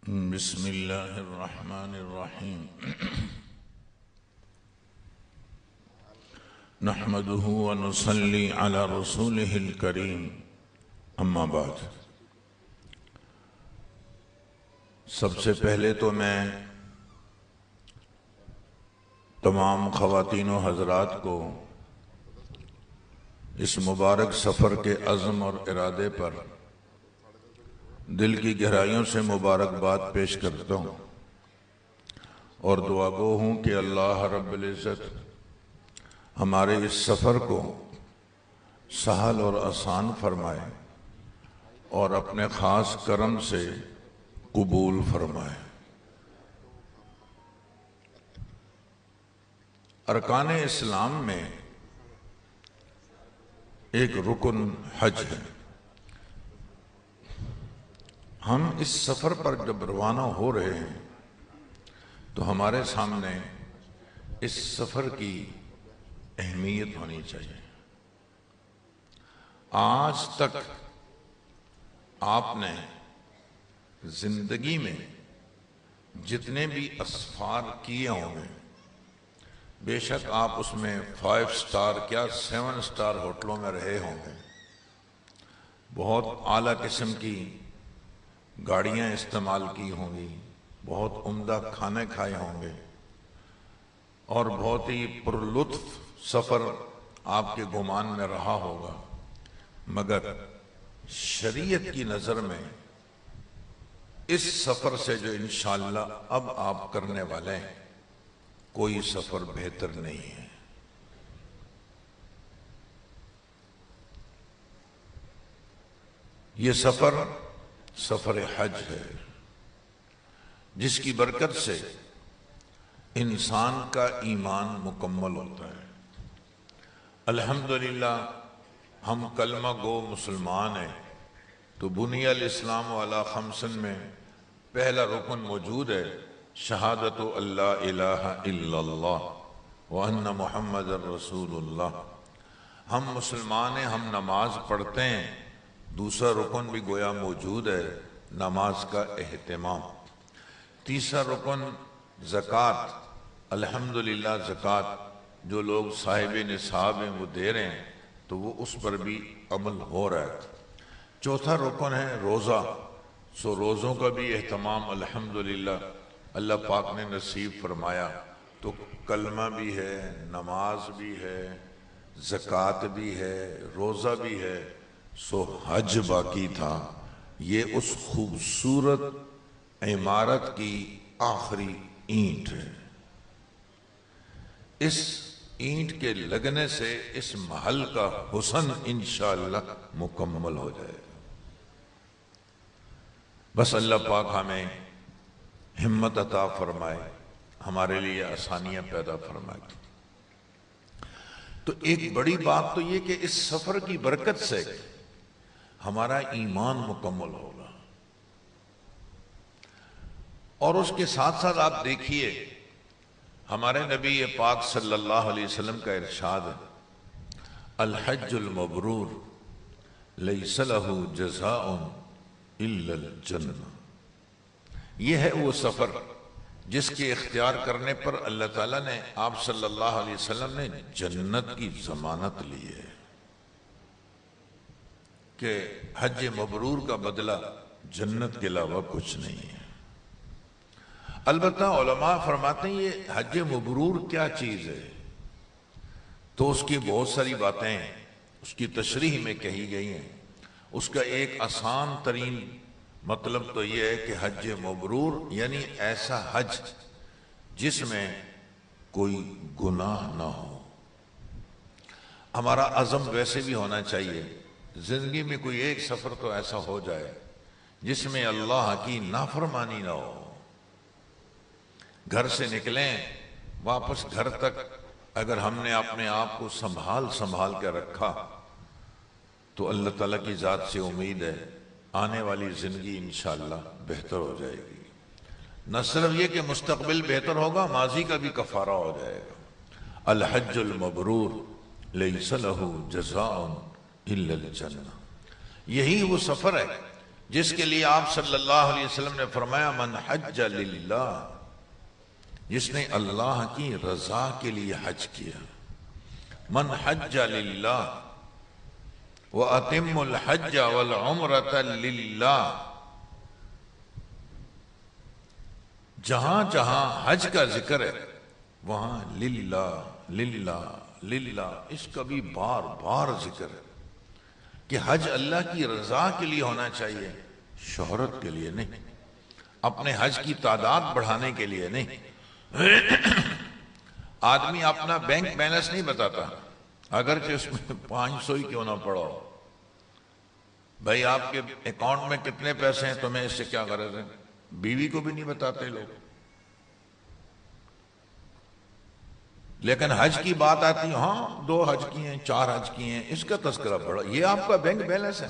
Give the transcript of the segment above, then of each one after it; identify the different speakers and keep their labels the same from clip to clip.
Speaker 1: بسم الله الرحمن الرحيم نحمده ونصلي على رسوله الكريم اما بعد سب سے پہلے تو میں تمام خواتین و حضرات کو اس مبارک سفر کے عزم اور ارادے پر دل کی گہرائیوں سے مبارکباد پیش کرتا ہوں اور دعا گو ہوں کہ اللہ رب العزت ہمارے اس سفر کو سہل اور آسان فرمائے اور اپنے خاص کرم سے قبول فرمائے۔ ارکان اسلام میں ایک رکن حج ہے۔ ہم اس سفر پر جب روانہ ہو رہے ہیں تو ہمارے سامنے اس سفر کی اہمیت ہونی چاہیے۔ آج تک آپ نے زندگی میں جتنے بھی اسفار کیے ہوں گے، بے شک آپ اس میں 5 سٹار کیا 7 سٹار ہوٹلوں میں رہے ہوں گے، بہت اعلیٰ قسم کی گاڑیاں استعمال کی ہوں گی، بہت عمدہ کھانے کھائے ہوں گے اور بہت ہی پرلطف سفر آپ کے گمان میں رہا ہوگا، مگر شریعت کی نظر میں اس سفر سے جو انشاءاللہ اب آپ کرنے والے ہیں کوئی سفر بہتر نہیں ہے۔ یہ سفر حج ہے جس کی برکت سے انسان کا ایمان مکمل ہوتا ہے۔ الحمدللہ ہم کلمہ گو مسلمان ہیں تو بنی الاسلام علی 5 میں پہلا رکن موجود ہے، شہادت اللہ الہ الا اللہ وان محمد رسول اللہ۔ ہم مسلمان ہیں، ہم نماز پڑھتے ہیں، دوسرا رکن بھی گویا موجود ہے، نماز کا اہتمام۔ تیسرا رکن زکوٰۃ، الحمدللہ زکوٰۃ جو لوگ صاحب نصاب ہیں وہ دے رہے ہیں تو وہ اس پر بھی عمل ہو رہا ہے۔ چوتھا رکن ہے روزہ، روزوں کا بھی اہتمام الحمدللہ اللہ پاک نے نصیب فرمایا، تو کلمہ بھی ہے، نماز بھی ہے، زکوٰۃ بھی ہے، روزہ بھی ہے، حج باقی تھا۔ یہ اس خوبصورت عمارت کی آخری اینٹ ہے۔ اس اینٹ کے لگنے سے اس محل کا حسن انشاءاللہ مکمل ہو جائے گا۔ بس اللہ پاک ہمیں ہمت عطا فرمائے، ہمارے لیے آسانیاں پیدا فرمائے۔ تو ایک بڑی بات تو یہ کہ اس سفر کی برکت سے ہمارا ایمان مکمل ہوگا، اور اس کے ساتھ ساتھ آپ دیکھیے ہمارے نبی پاک صلی اللہ علیہ وسلم کا ارشاد ہے، الحج المبرور لیس لہ جزاء الا الجنہ۔ یہ ہے وہ سفر جس کے اختیار کرنے پر اللہ تعالیٰ نے آپ صلی اللہ علیہ وسلم نے جنت کی ضمانت لی ہے کہ حج مبرور کا بدلہ جنت کے علاوہ کچھ نہیں ہے۔ البتہ علماء فرماتے ہیں یہ حج مبرور کیا چیز ہے، تو اس کی بہت ساری باتیں اس کی تشریح میں کہی گئی ہیں۔ اس کا ایک آسان ترین مطلب تو یہ ہے کہ حج مبرور یعنی ایسا حج جس میں کوئی گناہ نہ ہو۔ ہمارا عزم ویسے بھی ہونا چاہیے، زندگی میں کوئی ایک سفر تو ایسا ہو جائے جس میں اللہ کی نافرمانی نہ ہو۔ گھر سے نکلیں، واپس گھر تک اگر ہم نے اپنے آپ کو سنبھال کے رکھا تو اللہ تعالیٰ کی ذات سے امید ہے آنے والی زندگی انشاءاللہ بہتر ہو جائے گی۔ نہ صرف یہ کہ مستقبل بہتر ہوگا، ماضی کا بھی کفارہ ہو جائے گا۔ الحج المبرور لیس لہ جزاء الا الجنہ۔ یہی وہ سفر ہے جس کے لیے آپ صلی اللہ علیہ وسلم نے فرمایا من حج للہ، جس نے اللہ کی رضا کے لیے حج کیا. من حج للہ وَأَتِمُّ الْحَجَّ وَالْعُمْرَةَ لِلَّهِ. جہاں جہاں حج کا ذکر ہے وہاں للہ للہ للہ، اس کا بھی بار بار ذکر ہے کہ حج اللہ کی رضا کے لیے ہونا چاہیے، شہرت کے لیے نہیں، اپنے حج کی تعداد بڑھانے کے لیے نہیں. آدمی اپنا بینک بیلنس نہیں بتاتا اگرچہ اس میں 500 ہی کیوں نہ پڑو. بھائی آپ کے اکاؤنٹ میں کتنے پیسے ہیں، تمہیں اس سے کیا غرض ہے؟ بیوی کو بھی نہیں بتاتے لوگ. لیکن حج کی بات آتی ہے، ہاں 2 حج کی ہیں، 4 حج کی ہیں، اس کا تذکرہ پڑھو. یہ آپ کا بینک بیلنس ہے،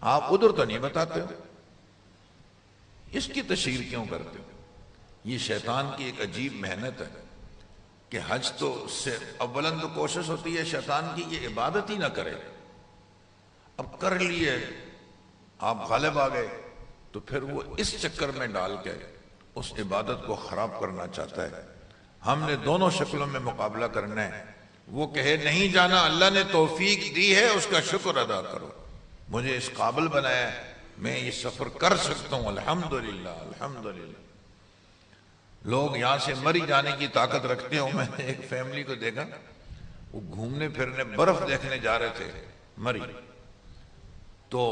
Speaker 1: آپ ادھر تو نہیں بتاتے ہو. اس کی تشہیر کیوں کرتے ہو؟ یہ شیطان کی ایک عجیب محنت ہے کہ حج تو سے اولاً تو کوشش ہوتی ہے شیطان کی یہ عبادت ہی نہ کرے. اب کر لیے، آپ غالب آ گئے، تو پھر وہ اس چکر میں ڈال کے اس عبادت کو خراب کرنا چاہتا ہے. ہم نے دونوں شکلوں میں مقابلہ کرنا ہے. وہ کہے نہیں جانا، اللہ نے توفیق دی ہے، اس کا شکر ادا کرو، مجھے اس قابل بنایا ہے، میں یہ سفر کر سکتا ہوں، الحمدللہ الحمدللہ. لوگ یہاں سے مری جانے کی طاقت رکھتے ہوں. میں نے ایک فیملی کو دیکھا، وہ گھومنے پھرنے برف دیکھنے جا رہے تھے مری، تو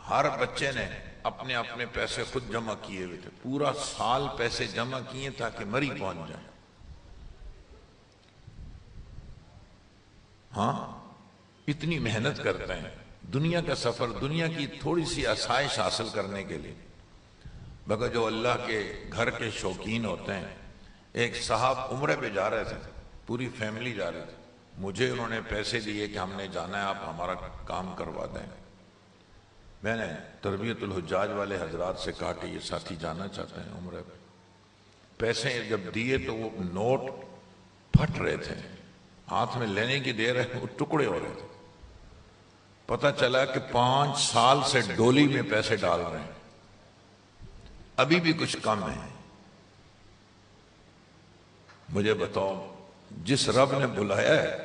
Speaker 1: ہر بچے نے اپنے اپنے پیسے خود جمع کیے ہوئے تھے، پورا سال پیسے جمع کیے تاکہ مری پہنچ جائیں. ہاں اتنی محنت کرتے ہیں دنیا کا سفر، دنیا کی تھوڑی سی آسائش حاصل کرنے کے لیے. مگر جو اللہ کے گھر کے شوقین ہوتے ہیں، ایک صاحب عمرے پہ جا رہے تھے، پوری فیملی جا رہے تھے. مجھے انہوں نے پیسے دیے کہ ہم نے جانا ہے، آپ ہمارا کام کروا دیں. میں نے تربیت الحجاج والے حضرات سے کہا کہ یہ ساتھی جانا چاہتے ہیں عمرے پہ. پیسے جب دیے تو وہ نوٹ پھٹ رہے تھے، ہاتھ میں لینے کی دے رہے وہ ٹکڑے ہو رہے تھے. پتہ چلا کہ 5 سال سے ڈولی میں پیسے ڈال رہے ہیں، ابھی بھی کچھ کم ہے. مجھے بتاؤ، جس رب نے بلایا ہے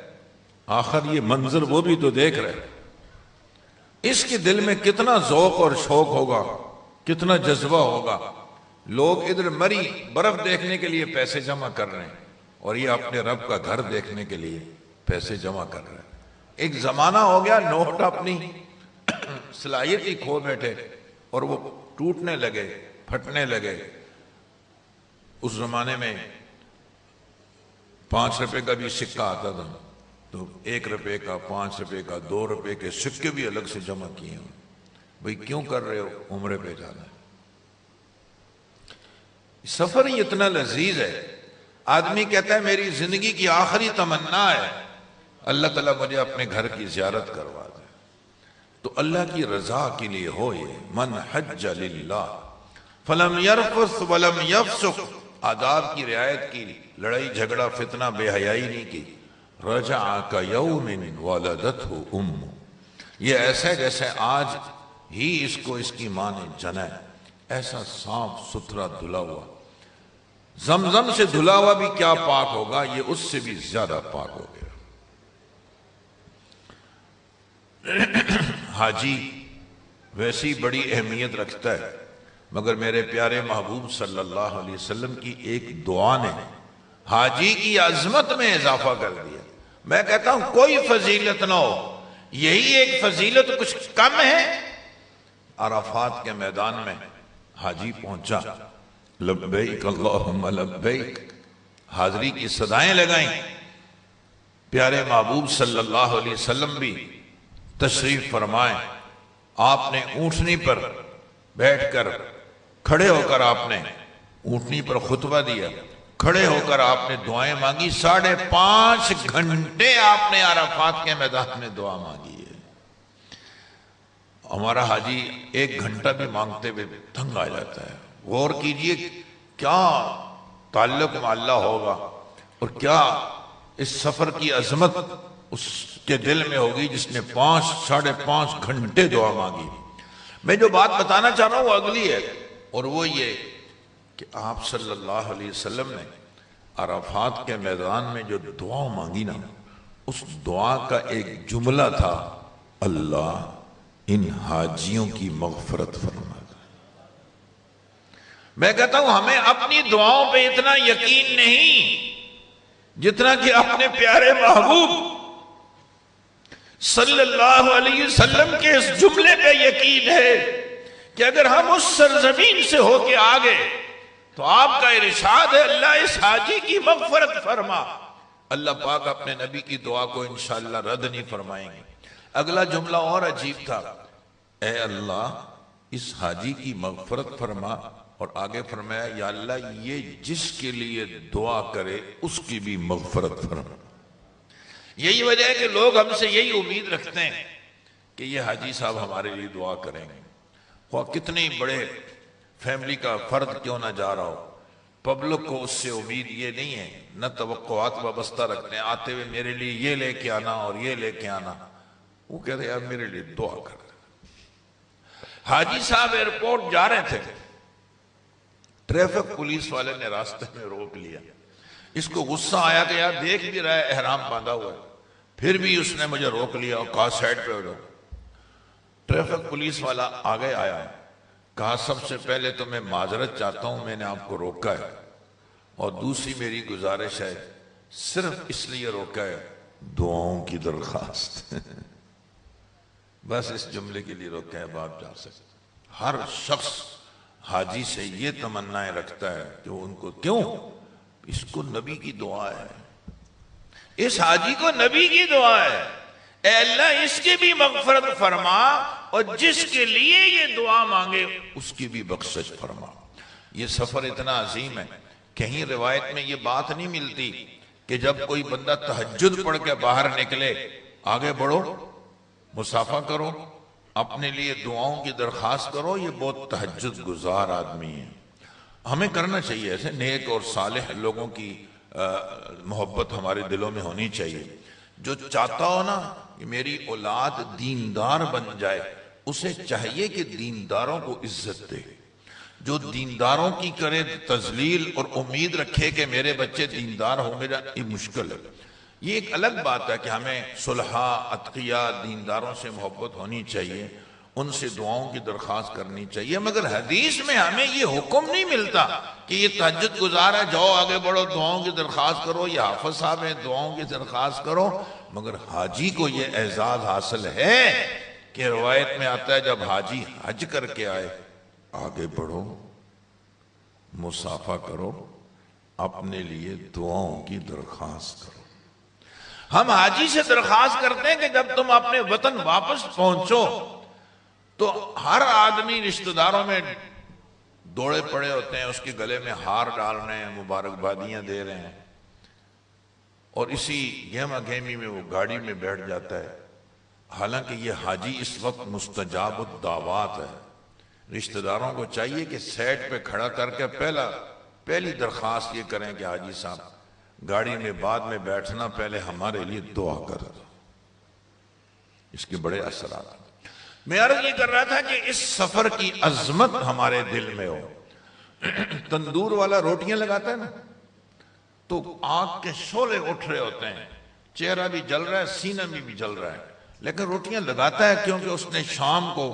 Speaker 1: آخر یہ منظر وہ بھی تو دیکھ رہے، اس کے دل میں کتنا ذوق اور شوق ہوگا، کتنا جذبہ ہوگا. لوگ ادھر مری برف دیکھنے کے لیے پیسے جمع کر رہے ہیں اور یہ اپنے رب کا گھر دیکھنے کے لیے پیسے جمع کر رہے ہیں. ایک زمانہ ہو گیا نوٹ اپنی صلاحیت ہی کھو بیٹھے اور وہ ٹوٹنے لگے، پھٹنے لگے. اس زمانے میں 5 روپے کا بھی سکہ آتا تھا، تو 1 روپے کا، 5 روپے کا، 2 روپے کے سکے بھی الگ سے جمع کیے ہوں. بھئی کیوں کر رہے ہو؟ عمرے پہ جانا ہے. سفر ہی اتنا لذیذ ہے. آدمی کہتا ہے میری زندگی کی آخری تمنا ہے اللہ تعالیٰ مجھے اپنے گھر کی زیارت کروا دے. تو اللہ کی رضا کے لیے ہو یہ من حج للہ فلم یرفث ولم یفسق، آداب کی رعایت کی، لڑائی جھگڑا فتنہ بے حیائی نہیں کی. رجع کیوم ولدتہ امہ، یہ ایسا جیسے آج ہی اس کو اس کی ماں نے جنا ہے، ایسا صاف ستھرا دھلا ہوا. زمزم سے دھلا ہوا بھی کیا پاک ہوگا، یہ اس سے بھی زیادہ پاک ہو گیا. حاجی ویسی بڑی اہمیت رکھتا ہے، مگر میرے پیارے محبوب صلی اللہ علیہ وسلم کی ایک دعا نے حاجی کی عظمت میں اضافہ کر دیا. میں کہتا ہوں کوئی فضیلت نہ ہو، یہی ایک فضیلت کچھ کم ہے. عرفات کے میدان میں حاجی پہنچا، لبیک اللہم لبیک، حاضری کی صدائیں لگائیں. پیارے محبوب صلی اللہ علیہ وسلم بھی تشریف فرمائیں. آپ نے اونٹنی پر بیٹھ کر، کھڑے ہو کر آپ نے اونٹنی پر خطبہ دیا، کھڑے ہو کر آپ نے دعائیں مانگی. 5.5 گھنٹے آپ نے عرفات کے میدان میں دعا مانگی ہے. ہمارا حاجی 1 گھنٹہ بھی مانگتے ہوئے تنگ آ جاتا ہے. غور کیجئے کیا تعلق مع اللہ ہوگا اور کیا اس سفر کی عظمت اس کے دل میں ہوگی جس نے 5.5 گھنٹے دعا مانگی. میں جو بات بتانا چاہ رہا ہوں وہ اگلی ہے، اور وہ یہ کہ آپ صلی اللہ علیہ وسلم نے عرفات کے میدان میں جو دعا مانگی نا، اس دعا کا ایک جملہ تھا، اللہ ان حاجیوں کی مغفرت فرما۔ میں کہتا ہوں ہمیں اپنی دعاؤں پہ اتنا یقین نہیں جتنا کہ اپنے پیارے محبوب صلی اللہ علیہ وسلم کے اس جملے پہ یقین ہے کہ اگر ہم اس سرزمین سے ہو کے آگے تو آپ کا ارشاد ہے اللہ اس حاجی کی مغفرت فرما۔ اللہ پاک اپنے نبی کی دعا کو انشاءاللہ رد نہیں فرمائیں گے۔ اگلا جملہ اور عجیب تھا، اے اللہ اس حاجی کی مغفرت فرما، اور آگے فرمایا یا اللہ یہ جس کے لیے دعا کرے اس کی بھی مغفرت فرما۔ یہی وجہ ہے کہ لوگ ہم سے یہی امید رکھتے ہیں کہ یہ حاجی صاحب ہمارے لیے دعا کریں گے، خواہ کتنے بڑے فیملی کا فرد کیوں نہ جا رہا ہو۔ پبلک کو اس سے امید یہ نہیں ہے، نہ توقعات وابستہ رکھتے ہیں آتے ہوئے میرے لیے یہ لے کے آنا اور یہ لے کے آنا، وہ کہتے ہیں یار میرے لیے دعا کر۔ حاجی صاحب ایئرپورٹ جا رہے تھے، ٹریفک پولیس والے نے راستے میں روک لیا۔ اس کو غصہ آیا کہ یار دیکھ بھی رہا ہے احرام باندھا ہوا ہے، پھر بھی اس نے مجھے روک لیا اور کہا سائڈ پہ ہو جاؤ۔ ٹریفک پولیس والا آگے آیا، کہا سب سے پہلے تو میں معذرت چاہتا ہوں میں نے آپ کو روکا ہے، اور دوسری میری گزارش ہے صرف اس لیے روکا ہے دعاؤں کی درخواست بس اس جملے کے لیے روکا ہے، آپ جا سکتے۔ ہر شخص حاجی سے یہ تمنائیں رکھتا ہے کہ ان کو کیوں، اس کو نبی کی دعا ہے، اس حاجی کو نبی کی دعا ہے، اے اللہ اس کی بھی مغفرت فرما اور جس کے لیے یہ دعا مانگے اس کی بھی بخشش فرما۔ یہ سفر اتنا عظیم ہے، کہیں روایت میں یہ بات نہیں ملتی کہ جب کوئی بندہ تہجد پڑھ کے باہر نکلے آگے بڑھو مسافہ کرو اپنے لیے دعاؤں کی درخواست کرو، یہ بہت تہجد گزار آدمی ہے۔ ہمیں کرنا چاہیے، ایسے نیک اور صالح لوگوں کی محبت ہمارے دلوں میں ہونی چاہیے۔ جو چاہتا ہو نا کہ میری اولاد دیندار بن جائے، اسے چاہیے کہ دینداروں کو عزت دے۔ جو دینداروں کی کرے تذلیل اور امید رکھے کہ میرے بچے دیندار ہوں گے، یہ مشکل ہے۔ یہ ایک الگ بات ہے کہ ہمیں صلحاء اتقیاء دینداروں سے محبت ہونی چاہیے، ان سے دعاؤں کی درخواست کرنی چاہیے، مگر حدیث میں ہمیں یہ حکم نہیں ملتا کہ یہ تہجد گزار ہے جاؤ آگے بڑھو دعاؤں کی درخواست کرو، یہ حافظ صاحب ہیں دعاؤں کی درخواست کرو۔ مگر حاجی کو یہ اعزاز حاصل ہے کہ روایت میں آتا ہے جب حاجی حج کر کے آئے آگے بڑھو مسافہ کرو اپنے لیے دعاؤں کی درخواست کرو۔ ہم حاجی سے درخواست کرتے ہیں کہ جب تم اپنے وطن واپس پہنچو تو ہر آدمی رشتہ داروں میں دوڑے پڑے ہوتے ہیں، اس کے گلے میں ہار ڈال رہے ہیں، مبارکبادیاں دے رہے ہیں، اور اسی گہما گہمی میں وہ گاڑی میں بیٹھ جاتا ہے۔ حالانکہ یہ حاجی اس وقت مستجاب الدعوات ہے۔ رشتہ داروں کو چاہیے کہ سیٹ پہ کھڑا کر کے پہلی درخواست یہ کریں کہ حاجی صاحب گاڑی میں بعد میں بیٹھنا، پہلے ہمارے لیے دعا کر دو۔ اس کے بڑے اثرات ہیں۔ میں عرض یہ کر رہا تھا کہ اس سفر کی عظمت ہمارے دل میں ہو۔ تندور والا روٹیاں لگاتا ہے نا تو آگ کے شعلے اٹھ رہے ہوتے ہیں، چہرہ بھی جل رہا ہے سینہ بھی جل رہا ہے، لیکن روٹیاں لگاتا ہے کیونکہ اس نے شام کو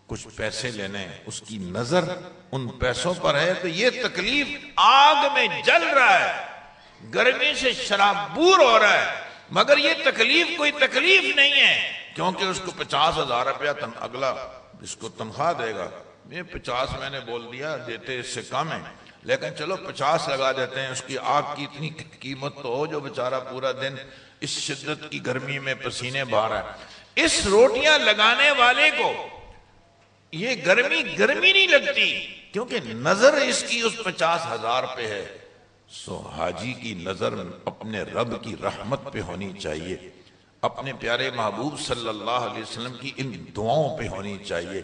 Speaker 1: کچھ پیسے لینے ہیں، اس کی نظر ان پیسوں پر ہے۔ تو یہ تکلیف آگ میں جل رہا ہے، گرمی سے شرابور ہو رہا ہے، مگر یہ تکلیف کوئی تکلیف نہیں ہے کیونکہ اس کو 50,000 روپیہ اگلا اس کو تنخواہ دے گا۔ یہ 50 میں نے بول دیا دیتے اس سے کم ہے، لیکن چلو 50 لگا دیتے ہیں، اس کی آگ کی اتنی قیمت تو ہو جو بیچارہ پورا دن اس شدت کی گرمی میں پسینے بہا رہا ہے۔ اس روٹیاں لگانے والے کو یہ گرمی نہیں لگتی کیونکہ نظر اس کی اس 50,000 پہ ہے۔ سو حاجی کی نظر اپنے رب کی رحمت پہ ہونی چاہیے، اپنے پیارے محبوب صلی اللہ علیہ وسلم کی ان دعاؤں پہ ہونی چاہیے،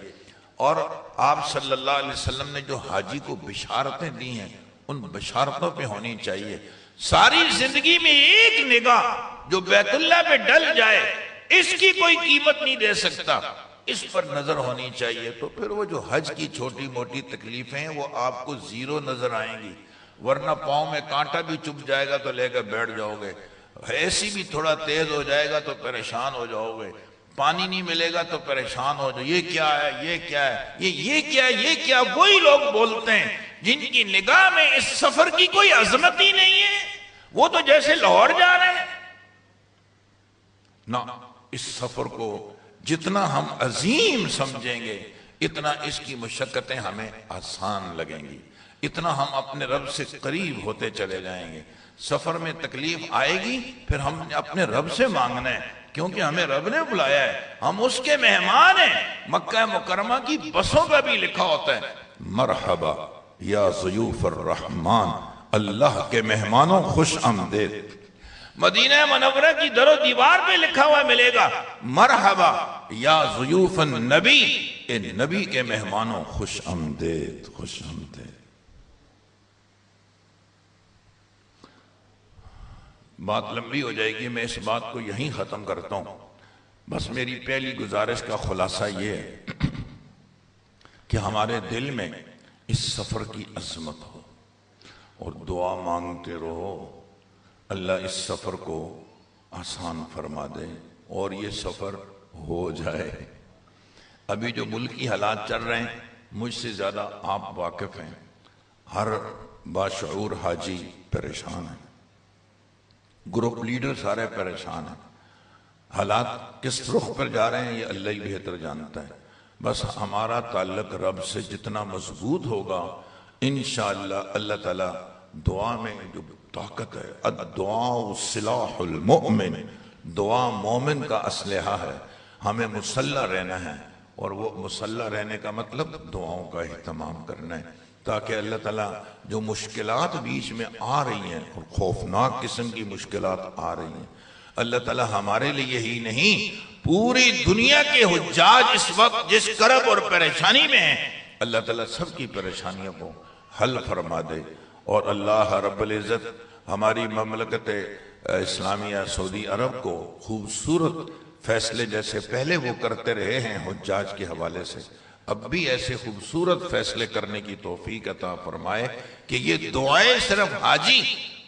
Speaker 1: اور آپ صلی اللہ علیہ وسلم نے جو حاجی کو بشارتیں دی ہیں ان بشارتوں پہ ہونی چاہیے۔ ساری زندگی میں ایک نگاہ جو بیت اللہ پہ ڈل جائے اس کی کوئی قیمت نہیں دے سکتا۔ اس پر نظر ہونی چاہیے، تو پھر وہ جو حج کی چھوٹی موٹی تکلیفیں ہیں وہ آپ کو زیرو نظر آئیں گی، ورنہ پاؤں میں کانٹا بھی چبھ جائے گا تو لے کے بیٹھ جاؤ گے، ایسی بھی تھوڑا تیز ہو جائے گا تو پریشان ہو جاؤ گے، پانی نہیں ملے گا تو پریشان ہو جاؤ، یہ کیا ہے، یہ کیا ہے، یہ کیا ہے، یہ کیا، وہی لوگ بولتے ہیں جن کی نگاہ میں اس سفر کی کوئی عظمت ہی نہیں ہے، وہ تو جیسے لاہور جا رہے ہیں۔ نہ، اس سفر کو جتنا ہم عظیم سمجھیں گے اتنا اس کی مشقتیں ہمیں آسان لگیں گی، اتنا ہم اپنے رب سے قریب ہوتے چلے جائیں گے۔ سفر میں تکلیف آئے گی، پھر ہم نے اپنے رب سے مانگنا ہے، کیونکہ ہمیں رب نے بلایا ہے، ہم اس کے مہمان ہیں۔ مکہ مکرمہ کی بسوں پہ بھی لکھا ہوتا ہے مرحبا یا ضیوف الرحمن، اللہ کے مہمانوں خوش آمدید۔ مدینہ منورہ کی در و دیوار پہ لکھا ہوا ملے گا مرحبا یا ضیوف النبی، اے نبی کے مہمانوں خوش آمدید، خوش آمدید۔ بات لمبی ہو جائے گی، میں اس بات کو یہیں ختم کرتا ہوں۔ بس میری پہلی گزارش کا خلاصہ یہ ہے کہ ہمارے دل میں اس سفر کی عظمت ہو اور دعا مانگتے رہو اللہ اس سفر کو آسان فرما دے اور یہ سفر ہو جائے۔ ابھی جو ملکی حالات چل رہے ہیں مجھ سے زیادہ آپ واقف ہیں، ہر باشعور حاجی پریشان ہے، گروپ لیڈر سارے پریشان ہیں، حالات کس رخ پر جا رہے ہیں یہ اللہ ہی بہتر جانتا ہے۔ بس ہمارا تعلق رب سے جتنا مضبوط ہوگا انشاءاللہ اللہ تعالیٰ دعا میں جو طاقت ہے، الدعاء سلاح المؤمن، دعا مومن کا اسلحہ ہے، ہمیں مسلح رہنا ہے، اور وہ مسلح رہنے کا مطلب دعاؤں کا اہتمام کرنا ہے، تاکہ اللہ تعالیٰ جو مشکلات بیچ میں آ رہی ہیں اور خوفناک قسم کی مشکلات آ رہی ہیں، اللہ تعالیٰ ہمارے لیے ہی نہیں پوری دنیا کے حجاج اس وقت جس کرب اور پریشانی میں ہیں، اللہ تعالیٰ سب کی پریشانیوں کو حل فرما دے، اور اللہ رب العزت ہماری مملکت اسلامیہ سعودی عرب کو خوبصورت فیصلے جیسے پہلے وہ کرتے رہے ہیں حجاج کے حوالے سے، اب بھی ایسے خوبصورت فیصلے کرنے کی توفیق عطا فرمائے کہ یہ دعائیں صرف حاجی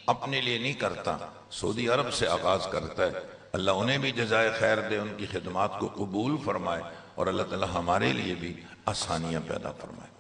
Speaker 1: اپنے لیے نہیں کرتا، سعودی عرب سے آغاز کرتا ہے۔ اللہ انہیں بھی جزائے خیر دے، ان کی خدمات کو قبول فرمائے، اور اللہ تعالی ہمارے لیے بھی آسانیاں پیدا فرمائے۔